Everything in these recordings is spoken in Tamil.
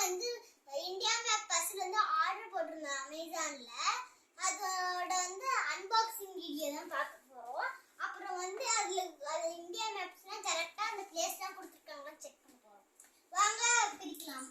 வந்து இந்தியா மேப் பஸ்ல வந்து ஆர்டர் போட்டிருந்தேன் அமேசான்ல. அதோட வந்து அன்பாக்சிங் வீடியோ தான் பார்க்க போறோம். அப்புறம் வந்து அதுல இந்தியா மேப்ஸ்லாம் கரெக்டா அந்த பிளேஸ்லாம் கொடுத்துருக்காங்கன்னு செக் பண்ண போறோம். வாங்க பிரிக்கலாம்.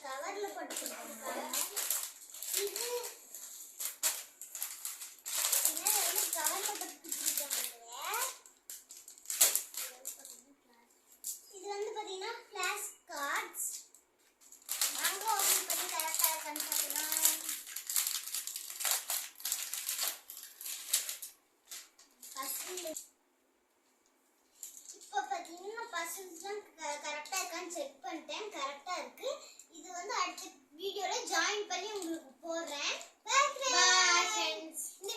கவர்ல போட்டுருக்காங்க. இது என்ன கவர்ல போட்டுருக்காங்க. இது வந்து பாத்தீங்கன்னா ஃபிளாஷ் கார்ட்ஸ். வாங்க ஓபன் பண்ணி கரெக்ட்டா கன்ஃபார்ம். இப்போ பாத்தீங்கன்னா பர்சன்ஸ்லாம் கரெக்ட்டா இருக்கான்னு செக் பண்ணிட்டேன். கரெக்ட்டா இருக்கு. இது வந்து அடுத்த வீடியோல ஜாயின் பண்ணி உங்களுக்கு போடுறேன். Bye friends. இந்த